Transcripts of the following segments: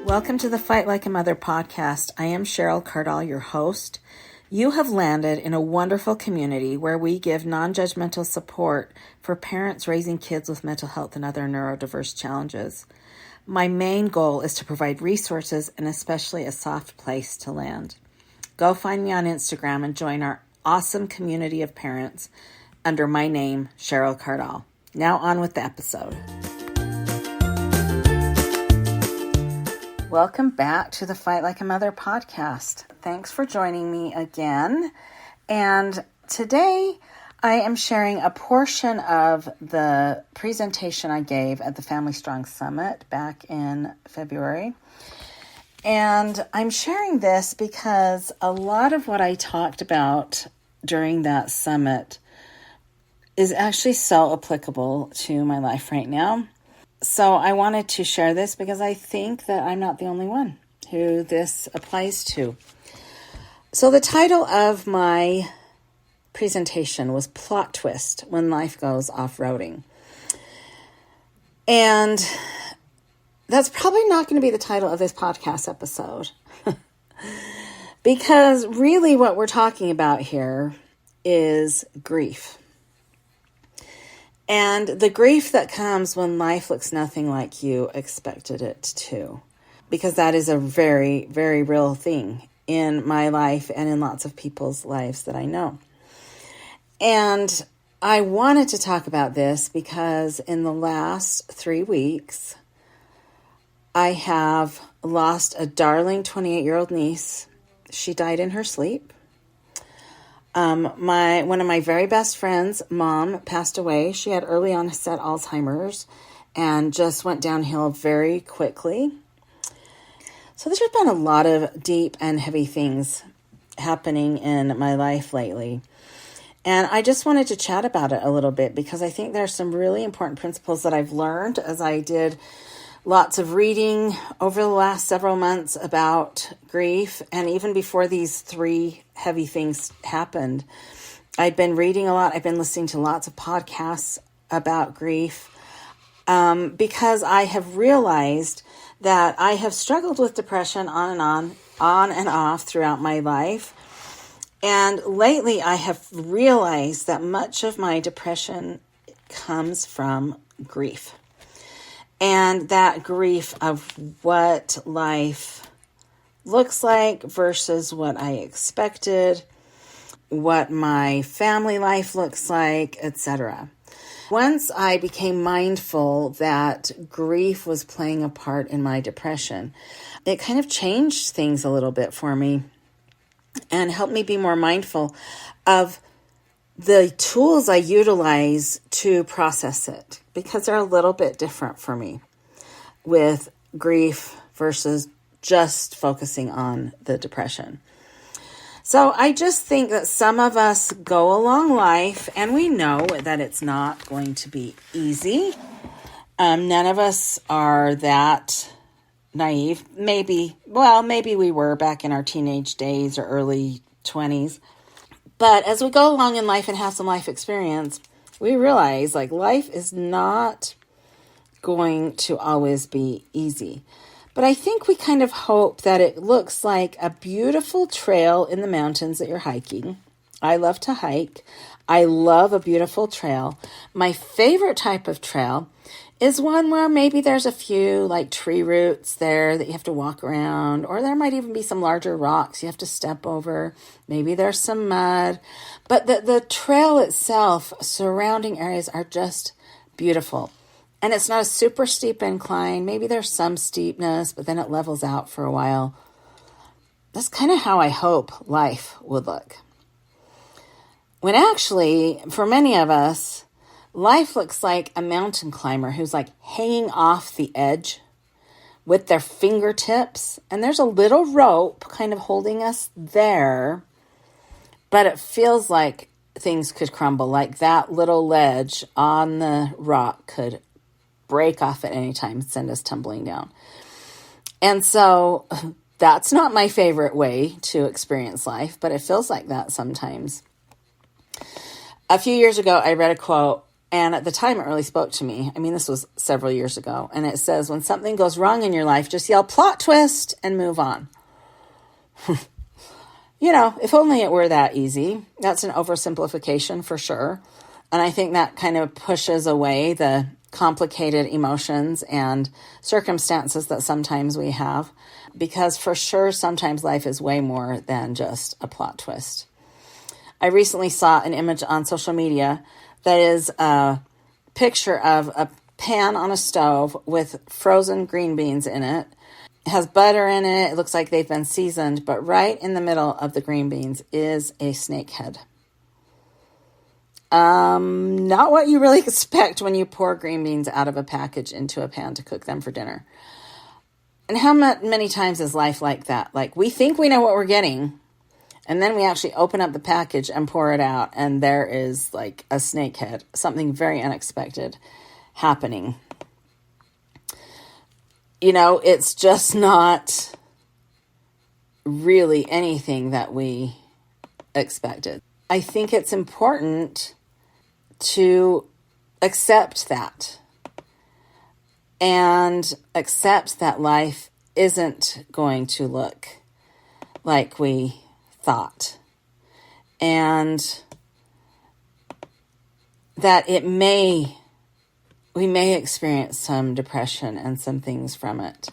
Welcome to the Fight Like a Mother podcast. I am Cheryl Cardall, your host. You have landed in a wonderful community where we give non-judgmental support for parents raising kids with mental health and other neurodiverse challenges. My main goal is to provide resources and especially a soft place to land. Go find me on Instagram and join our awesome community of parents under my name, Cheryl Cardall. Now on with the episode. Welcome back to the Fight Like a Mother podcast. Thanks for joining me again. And today I am sharing a portion of the presentation I gave at the Family Strong Summit back in February. And I'm sharing this because a lot of what I talked about during that summit is actually so applicable to my life right now. So I wanted to share this because I think that I'm not the only one who this applies to. So the title of my presentation was Plot Twist When Life Goes Off-Roading. And that's probably not going to be the title of this podcast episode. Because really what we're talking about here is grief. And the grief that comes when life looks nothing like you expected it to. Because that is a very, very real thing in my life and in lots of people's lives that I know. And I wanted to talk about this because in the last 3 weeks, I have lost a darling 28-year-old niece. She died in her sleep. One of my very best friends' mom passed away. She had early onset Alzheimer's and just went downhill very quickly. So there's been a lot of deep and heavy things happening in my life lately. And I just wanted to chat about it a little bit because I think there's some really important principles that I've learned as I did lots of reading over the last several months about grief. And even before these 3 heavy things happened, I'd been reading a lot. I've been listening to lots of podcasts about grief because I have realized that I have struggled with depression on and off throughout my life. And lately I have realized that much of my depression comes from grief. And that grief of what life looks like versus what I expected, what my family life looks like, etc. Once I became mindful that grief was playing a part in my depression, it kind of changed things a little bit for me and helped me be more mindful of the tools I utilize to process it, because they're a little bit different for me with grief versus just focusing on the depression. So I just think that some of us go along life and we know that it's not going to be easy. None of us are that naive. Maybe we were back in our teenage days or early 20s. But as we go along in life and have some life experience, we realize life is not going to always be easy. But I think we kind of hope that it looks like a beautiful trail in the mountains that you're hiking. I love to hike. I love a beautiful trail. My favorite type of trail is one where maybe there's a few tree roots there that you have to walk around, or there might even be some larger rocks you have to step over. Maybe there's some mud, but the trail itself, surrounding areas are just beautiful. And it's not a super steep incline. Maybe there's some steepness, but then it levels out for a while. That's kind of how I hope life would look. When actually, for many of us, life looks like a mountain climber who's hanging off the edge with their fingertips. And there's a little rope kind of holding us there. But it feels like things could crumble. Like that little ledge on the rock could break off at any time and send us tumbling down. And so that's not my favorite way to experience life, but it feels like that sometimes. A few years ago, I read a quote And at the time, it really spoke to me. I mean, this was several years ago. And it says, when something goes wrong in your life, just yell plot twist and move on. If only it were that easy. That's an oversimplification for sure. And I think that kind of pushes away the complicated emotions and circumstances that sometimes we have. Because for sure, sometimes life is way more than just a plot twist. I recently saw an image on social media that is a picture of a pan on a stove with frozen green beans in it. It has butter in it. It looks like they've been seasoned, but right in the middle of the green beans is a snake head. Not what you really expect when you pour green beans out of a package into a pan to cook them for dinner. And how many times is life like that? Like, we think we know what we're getting, and then we actually open up the package and pour it out, and there is like a snake head, something very unexpected happening. It's just not really anything that we expected. I think it's important to accept that and accept that life isn't going to look like we thought, and that we may experience some depression and some things from it.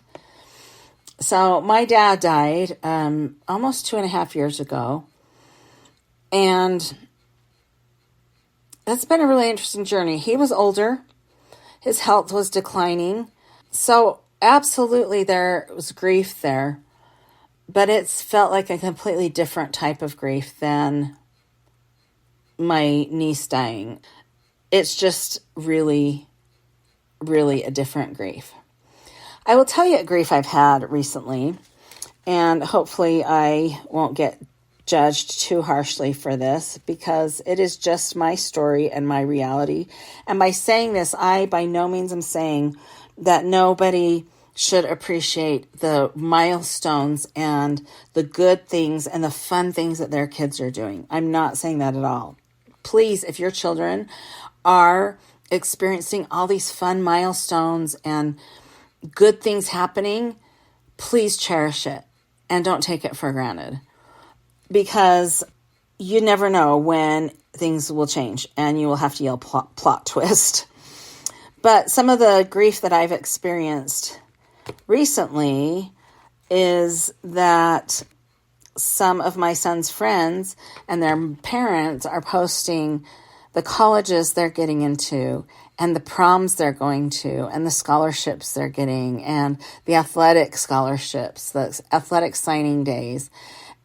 So my dad died almost 2.5 years ago, and that's been a really interesting journey. He was older. His health was declining. So absolutely there was grief there. But it's felt like a completely different type of grief than my niece dying. It's just really, really a different grief. I will tell you a grief I've had recently, and hopefully I won't get judged too harshly for this, because it is just my story and my reality. And by saying this, I by no means am saying that nobody should appreciate the milestones and the good things and the fun things that their kids are doing. I'm not saying that at all. Please, if your children are experiencing all these fun milestones and good things happening, please cherish it and don't take it for granted, because you never know when things will change and you will have to yell plot twist. But some of the grief that I've experienced recently is that some of my son's friends and their parents are posting the colleges they're getting into and the proms they're going to and the scholarships they're getting and the athletic scholarships, the athletic signing days.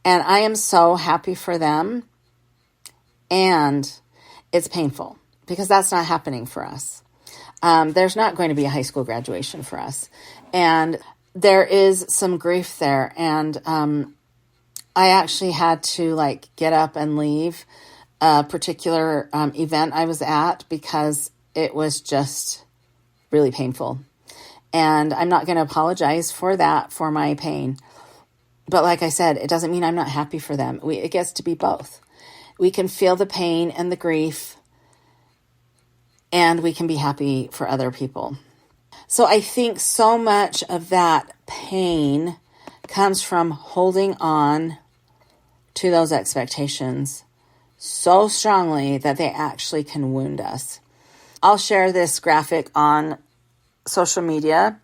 And I am so happy for them. And it's painful because that's not happening for us. There's not going to be a high school graduation for us. And there is some grief there. And I actually had to get up and leave a particular event I was at because it was just really painful. And I'm not going to apologize for that, for my pain. But like I said, it doesn't mean I'm not happy for them. It gets to be both. We can feel the pain and the grief, and we can be happy for other people. So I think so much of that pain comes from holding on to those expectations so strongly that they actually can wound us. I'll share this graphic on social media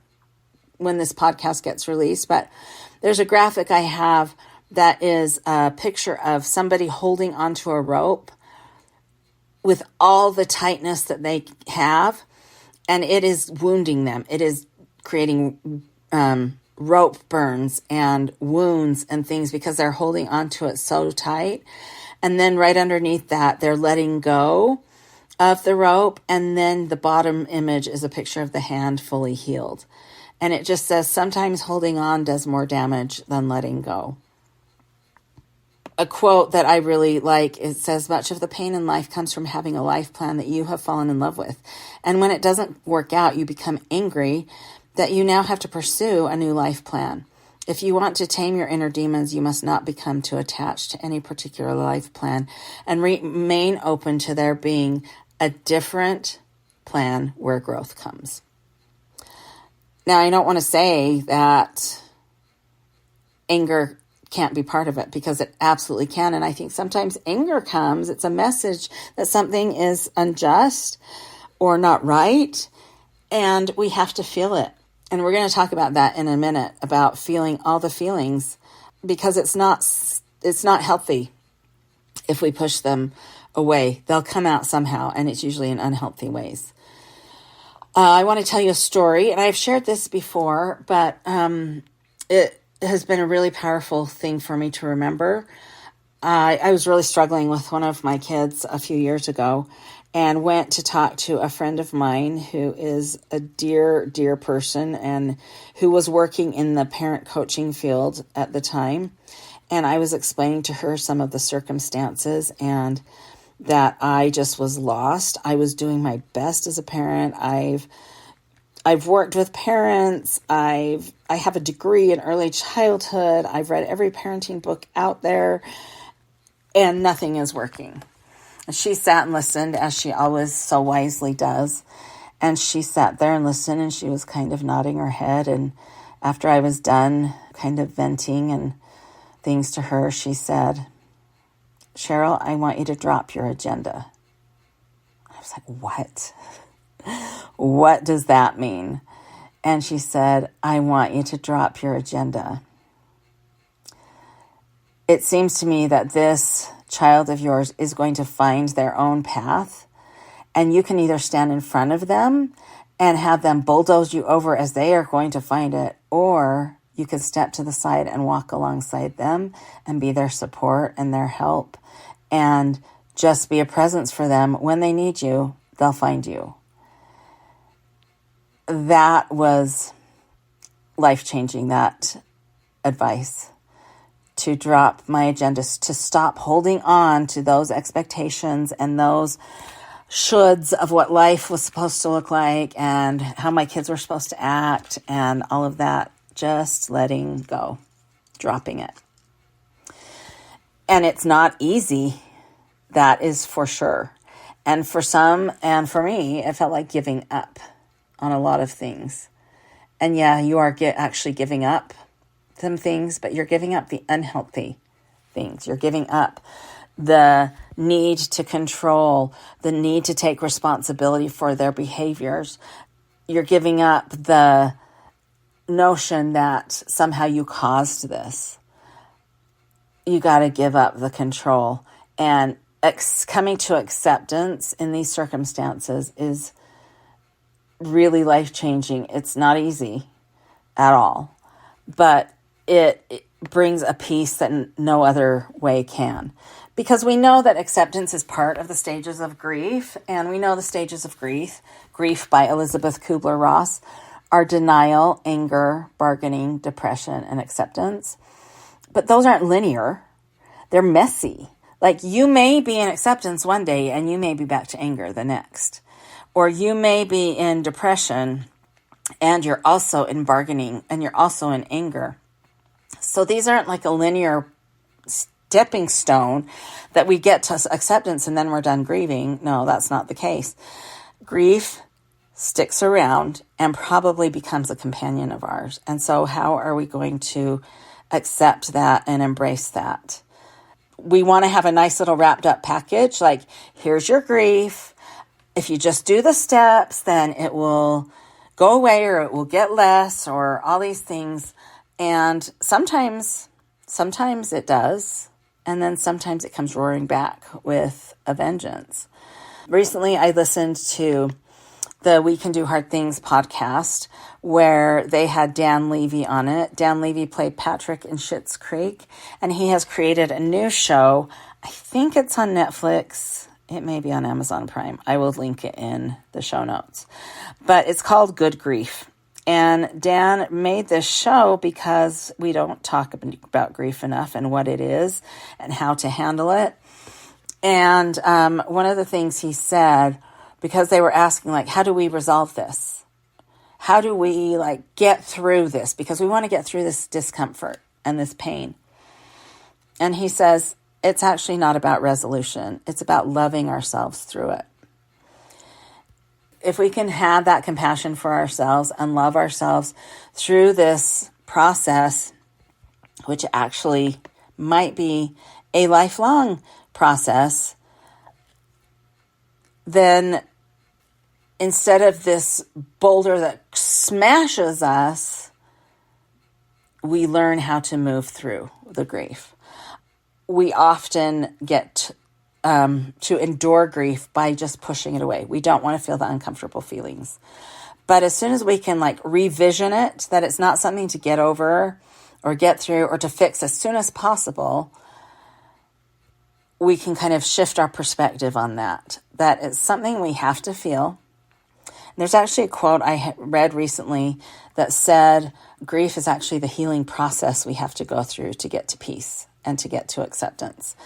when this podcast gets released, but there's a graphic I have that is a picture of somebody holding onto a rope with all the tightness that they have, and it is wounding them. It is creating rope burns and wounds and things because they're holding onto it so tight. And then right underneath that, they're letting go of the rope. And then the bottom image is a picture of the hand fully healed. And it just says, sometimes holding on does more damage than letting go. A quote that I really like, it says, much of the pain in life comes from having a life plan that you have fallen in love with. And when it doesn't work out, you become angry that you now have to pursue a new life plan. If you want to tame your inner demons, you must not become too attached to any particular life plan and remain open to there being a different plan where growth comes. Now, I don't want to say that anger can't be part of it, because it absolutely can. And I think sometimes anger comes, it's a message that something is unjust or not right, and we have to feel it. And we're going to talk about that in a minute, about feeling all the feelings, because it's not healthy if we push them away. They'll come out somehow, and it's usually in unhealthy ways. I want to tell you a story, and I've shared this before, but it has been a really powerful thing for me to remember. I was really struggling with one of my kids a few years ago, and went to talk to a friend of mine who is a dear, dear person, and who was working in the parent coaching field at the time. And I was explaining to her some of the circumstances, and that I just was lost. I was doing my best as a parent. I've worked with parents. I have a degree in early childhood. I've read every parenting book out there, and nothing is working. She sat and listened, as she always so wisely does. And she sat there and listened, and she was kind of nodding her head. And after I was done kind of venting and things to her, she said, "Cheryl, I want you to drop your agenda." I was like, "What? What does that mean?" And she said, "I want you to drop your agenda. It seems to me that this child of yours is going to find their own path, and you can either stand in front of them and have them bulldoze you over as they are going to find it, or you can step to the side and walk alongside them and be their support and their help, and just be a presence for them. When they need you, they'll find you." That was life-changing, that advice, to drop my agendas, to stop holding on to those expectations and those shoulds of what life was supposed to look like and how my kids were supposed to act and all of that. Just letting go, dropping it. And it's not easy, that is for sure. And for some, and for me, it felt like giving up on a lot of things. And yeah, you are actually giving up some things, but you're giving up the unhealthy things. You're giving up the need to control, the need to take responsibility for their behaviors. You're giving up the notion that somehow you caused this. You got to give up the control. And coming to acceptance in these circumstances is really life-changing. It's not easy at all, but it brings a peace that no other way can. Because we know that acceptance is part of the stages of grief, and we know the stages of grief by Elisabeth Kübler-Ross, are denial, anger, bargaining, depression, and acceptance. But those aren't linear. They're messy. Like, you may be in acceptance one day and you may be back to anger the next. Or you may be in depression and you're also in bargaining and you're also in anger. So these aren't like a linear stepping stone that we get to acceptance and then we're done grieving. No, that's not the case. Grief sticks around and probably becomes a companion of ours. And so how are we going to accept that and embrace that? We want to have a nice little wrapped up package, like, here's your grief. If you just do the steps, then it will go away, or it will get less, or all these things. And sometimes it does. And then sometimes it comes roaring back with a vengeance. Recently, I listened to the We Can Do Hard Things podcast, where they had Dan Levy on it. Dan Levy played Patrick in Schitt's Creek, and he has created a new show. I think it's on Netflix. It may be on Amazon Prime. I will link it in the show notes. But it's called Good Grief. And Dan made this show because we don't talk about grief enough and what it is and how to handle it. And one of the things he said, because they were asking, like, how do we resolve this? How do we, like, get through this? Because we want to get through this discomfort and this pain. And he says, it's actually not about resolution. It's about loving ourselves through it. if we can have that compassion for ourselves and love ourselves through this process, which actually might be a lifelong process, then instead of this boulder that smashes us, we learn how to move through the grief. We often get to endure grief by just pushing it away. We don't want to feel the uncomfortable feelings. But as soon as we can revision it, that it's not something to get over or get through or to fix as soon as possible, we can kind of shift our perspective on that it's something we have to feel. There's actually a quote I read recently that said, grief is actually the healing process we have to go through to get to peace and to get to acceptance.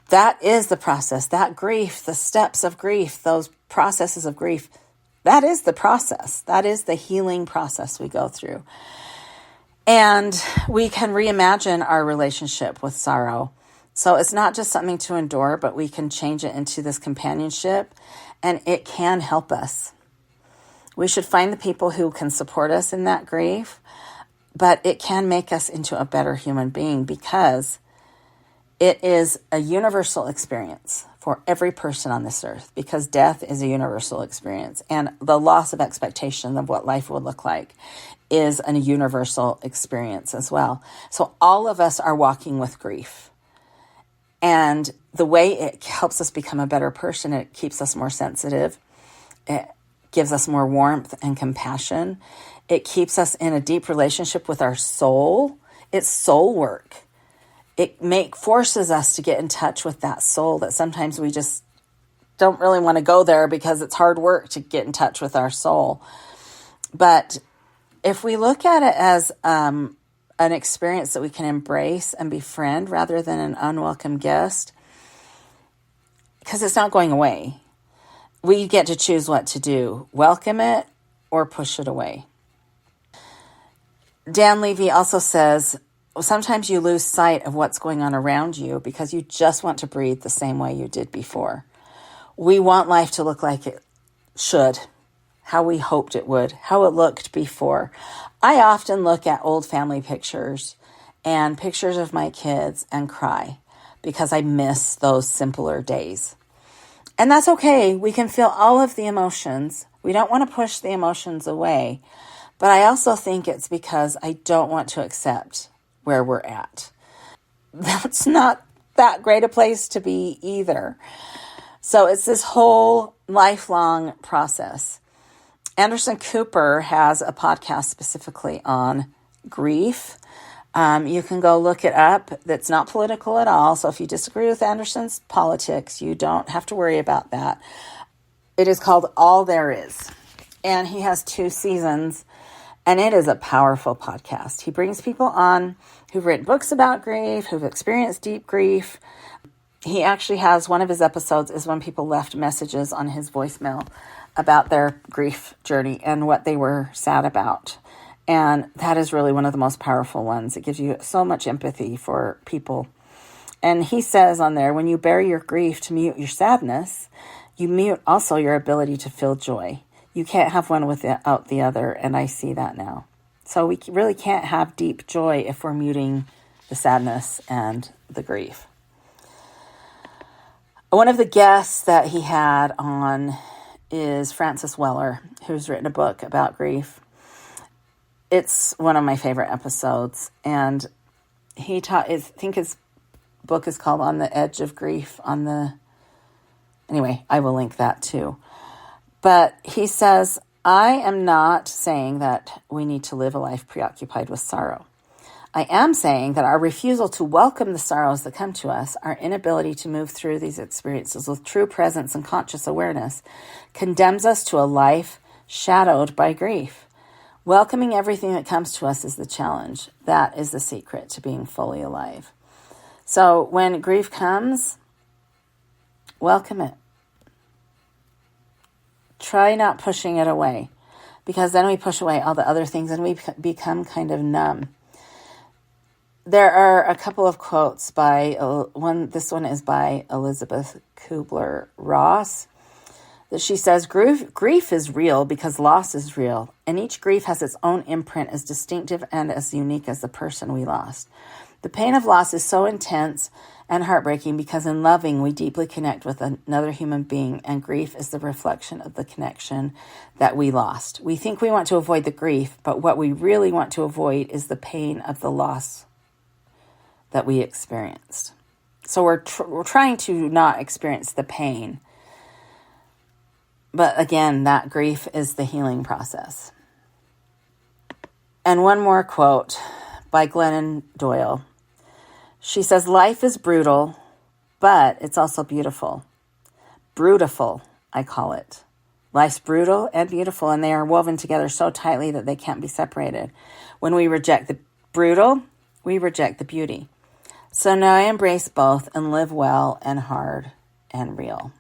That is the process. That grief, the steps of grief, those processes of grief, that is the process. That is the healing process we go through. And we can reimagine our relationship with sorrow. So it's not just something to endure, but we can change it into this companionship, and it can help us. We should find the people who can support us in that grief, but it can make us into a better human being because it is a universal experience for every person on this earth, because death is a universal experience, and the loss of expectation of what life would look like is a universal experience as well. So all of us are walking with grief. And the way it helps us become a better person, it keeps us more sensitive. It gives us more warmth and compassion. It keeps us in a deep relationship with our soul. It's soul work. It forces us to get in touch with that soul that sometimes we just don't really want to go there because it's hard work to get in touch with our soul. But if we look at it as an experience that we can embrace and befriend rather than an unwelcome guest, because it's not going away, we get to choose what to do, welcome it or push it away. Dan Levy also says, sometimes you lose sight of what's going on around you because you just want to breathe the same way you did before. We want life to look like it should, how we hoped it would, how it looked before. I often look at old family pictures and pictures of my kids and cry because I miss those simpler days. And that's okay. We can feel all of the emotions. We don't want to push the emotions away. But I also think it's because I don't want to accept where we're at. That's not that great a place to be either. So it's this whole lifelong process. Anderson Cooper has a podcast specifically on grief. You can go look it up. It's not political at all. So if you disagree with Anderson's politics, you don't have to worry about that. It is called All There Is. And he has 2 seasons. And it is a powerful podcast. He brings people on who've written books about grief, who've experienced deep grief. He actually has one of his episodes is when people left messages on his voicemail about their grief journey and what they were sad about. And that is really one of the most powerful ones. It gives you so much empathy for people. And he says on there, when you bury your grief to mute your sadness, you mute also your ability to feel joy. You can't have one without the other, and I see that now. So we really can't have deep joy if we're muting the sadness and the grief. One of the guests that he had on is Francis Weller, who's written a book about grief. It's one of my favorite episodes, and I think his book is called On the Edge of Grief. Anyway, I will link that too. But he says, I am not saying that we need to live a life preoccupied with sorrow. I am saying that our refusal to welcome the sorrows that come to us, our inability to move through these experiences with true presence and conscious awareness, condemns us to a life shadowed by grief. Welcoming everything that comes to us is the challenge. That is the secret to being fully alive. So when grief comes, welcome it. Try not pushing it away, because then we push away all the other things and we become kind of numb. There are a couple of quotes by this one is by Elisabeth Kübler-Ross. that she says, grief is real because loss is real, and each grief has its own imprint as distinctive and as unique as the person we lost. The pain of loss is so intense and heartbreaking because in loving, we deeply connect with another human being, and grief is the reflection of the connection that we lost. We think we want to avoid the grief, but what we really want to avoid is the pain of the loss that we experienced. So we're trying to not experience the pain. But again, that grief is the healing process. And one more quote by Glennon Doyle. She says, life is brutal, but it's also beautiful. Brutiful, I call it. Life's brutal and beautiful, and they are woven together so tightly that they can't be separated. When we reject the brutal, we reject the beauty. So now I embrace both and live well and hard and real.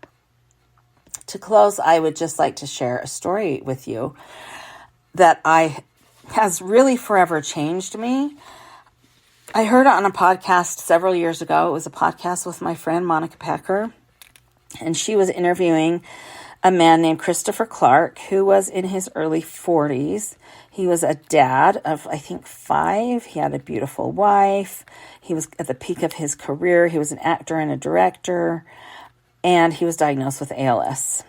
To close, I would just like to share a story with you that has really forever changed me. I heard it on a podcast several years ago. It was a podcast with my friend Monica Packer, and she was interviewing a man named Christopher Clark, who was in his early 40s. He was a dad of, I think, 5. He had a beautiful wife. He was at the peak of his career. He was an actor and a director, and he was diagnosed with ALS,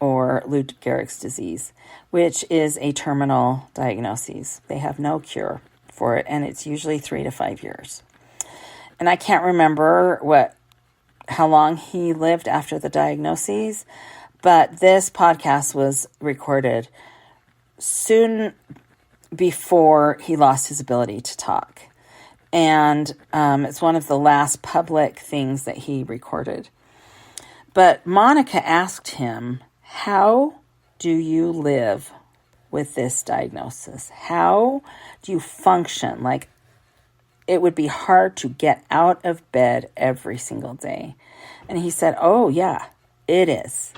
or Lou Gehrig's disease, which is a terminal diagnosis. They have no cure for it, and it's usually 3 to 5 years. And I can't remember how long he lived after the diagnoses, but this podcast was recorded soon before he lost his ability to talk. And it's one of the last public things that he recorded. But Monica asked him, how do you live with this diagnosis? How do you function? Like, it would be hard to get out of bed every single day. And he said, oh yeah, it is.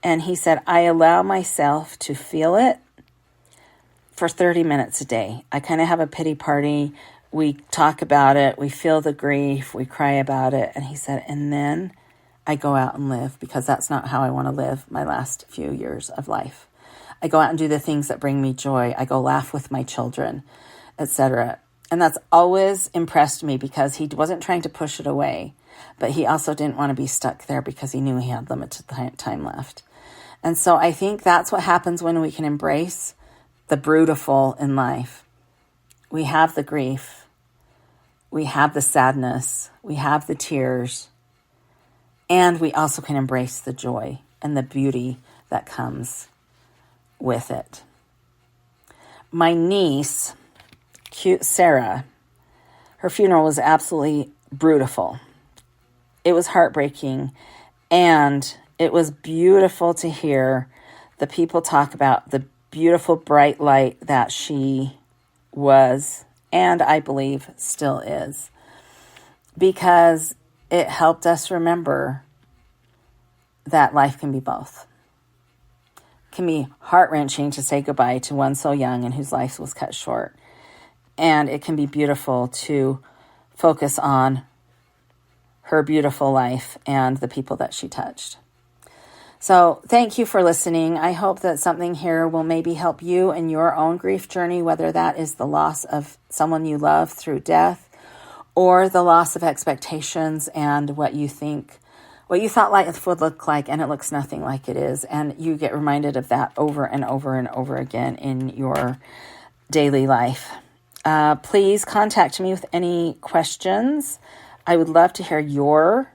And he said, I allow myself to feel it for 30 minutes a day. I kind of have a pity party. We talk about it. We feel the grief. We cry about it. And he said, and then I go out and live, because that's not how I want to live my last few years of life. I go out and do the things that bring me joy. I go laugh with my children, etc. And that's always impressed me, because he wasn't trying to push it away, but he also didn't want to be stuck there because he knew he had limited time left. And so I think that's what happens when we can embrace the brutal in life. We have the grief. We have the sadness. We have the tears. And we also can embrace the joy and the beauty that comes with it. My niece, cute Sarah, her funeral was absolutely brutal. It was heartbreaking, and it was beautiful to hear the people talk about the beautiful bright light that she was, and I believe still is, because it helped us remember that life can be both. It can be heart-wrenching to say goodbye to one so young and whose life was cut short. And it can be beautiful to focus on her beautiful life and the people that she touched. So thank you for listening. I hope that something here will maybe help you in your own grief journey, whether that is the loss of someone you love through death, or the loss of expectations and what you thought life would look like, and it looks nothing like it is. And you get reminded of that over and over and over again in your daily life. Please contact me with any questions. I would love to hear your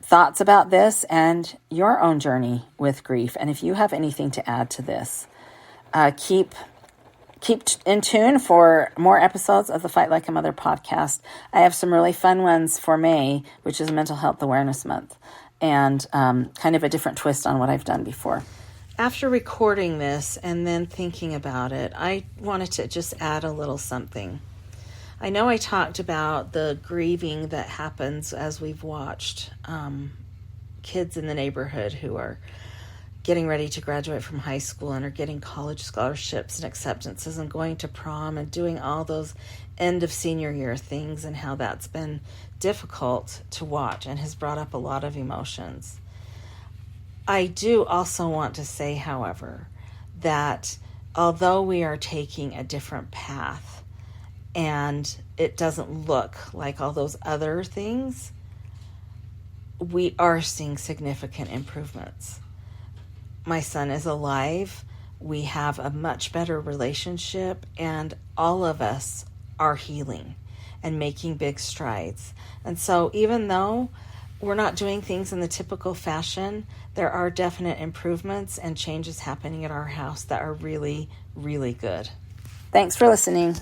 thoughts about this and your own journey with grief. And if you have anything to add to this, keep in tune for more episodes of the Fight Like a Mother podcast. I have some really fun ones for May, which is Mental Health Awareness Month, and kind of a different twist on what I've done before. After recording this and then thinking about it, I wanted to just add a little something. I know I talked about the grieving that happens as we've watched kids in the neighborhood who are getting ready to graduate from high school and are getting college scholarships and acceptances and going to prom and doing all those end of senior year things, and how that's been difficult to watch and has brought up a lot of emotions. I do also want to say, however, that although we are taking a different path and it doesn't look like all those other things, we are seeing significant improvements. My son is alive. We have a much better relationship, and all of us are healing and making big strides. And so even though we're not doing things in the typical fashion, there are definite improvements and changes happening at our house that are really, really good. Thanks for listening.